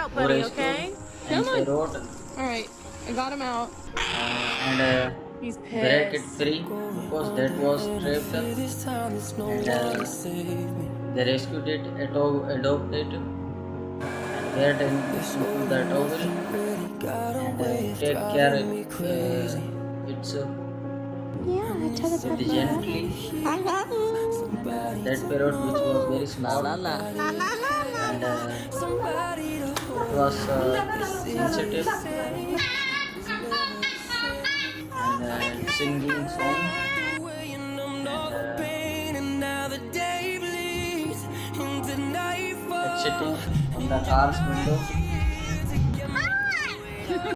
out, who buddy, rescued okay? and Come on. parrot Alright, I got him out. and He's break it pissed. free because that was trapped and they rescued it, adopt it and get into the towel and take care it's Yeah, tell the with puppy I love gently you. I love you. and that parrot which was very small La la. La la la la and la. it was sensitive and singing song and it's sitting on the car's window